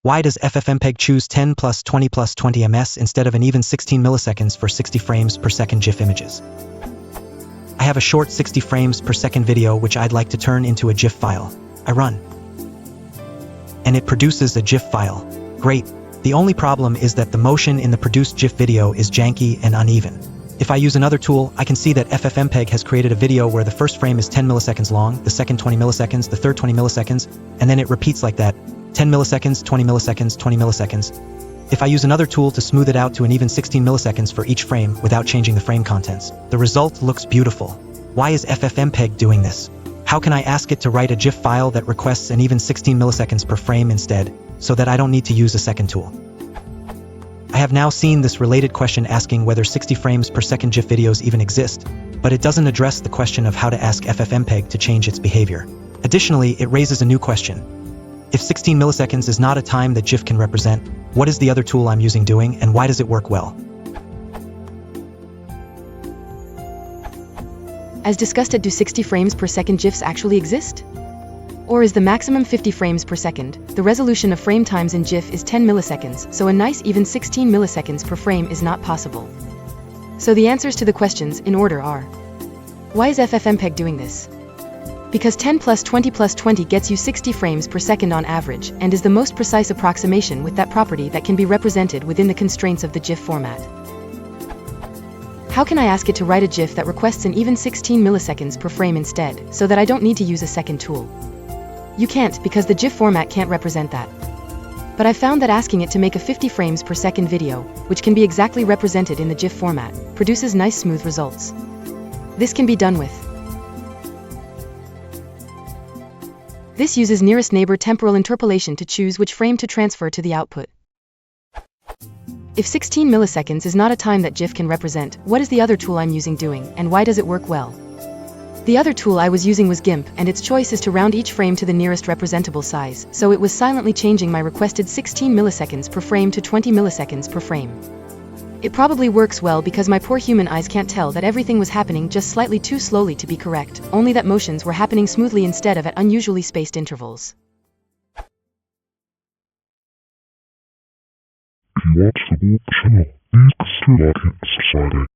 Why does FFmpeg choose 10 plus 20 plus 20 ms instead of an even 16 milliseconds for 60 frames per second GIF images? I have a short 60 frames per second video which I'd like to turn into a GIF file. I run. And it produces a GIF file. Great. The only problem is that the motion in the produced GIF video is janky and uneven. If I use another tool, I can see that FFmpeg has created a video where the first frame is 10 milliseconds long, the second 20 milliseconds, the third 20 milliseconds, and then it repeats like that. 10 milliseconds, 20 milliseconds, 20 milliseconds. If I use another tool to smooth it out to an even 16 milliseconds for each frame without changing the frame contents, the result looks beautiful. Why is FFmpeg doing this? How can I ask it to write a GIF file that requests an even 16 milliseconds per frame instead, so that I don't need to use a second tool? I have now seen this related question asking whether 60 frames per second GIF videos even exist, but it doesn't address the question of how to ask FFmpeg to change its behavior. Additionally, it raises a new question. If 16 milliseconds is not a time that GIF can represent, what is the other tool I'm using doing, and why does it work well? As discussed, do 60 frames per second GIFs actually exist? Or is the maximum 50 frames per second? The resolution of frame times in GIF is 10 milliseconds, so a nice even 16 milliseconds per frame is not possible. So the answers to the questions, in order, are: why is FFmpeg doing this? Because 10 plus 20 plus 20 gets you 60 frames per second on average, and is the most precise approximation with that property that can be represented within the constraints of the GIF format. How can I ask it to write a GIF that requests an even 16 milliseconds per frame instead, so that I don't need to use a second tool? You can't, because the GIF format can't represent that. But I found that asking it to make a 50 frames per second video, which can be exactly represented in the GIF format, produces nice smooth results. This can be done with. This uses nearest neighbor temporal interpolation to choose which frame to transfer to the output. If 16 milliseconds is not a time that GIF can represent, what is the other tool I'm using doing, and why does it work well? The other tool I was using was GIMP, and its choice is to round each frame to the nearest representable size, so it was silently changing my requested 16 milliseconds per frame to 20 milliseconds per frame. It probably works well because my poor human eyes can't tell that everything was happening just slightly too slowly to be correct, only that motions were happening smoothly instead of at unusually spaced intervals. If you want to support the channel, please consider liking and subscribing.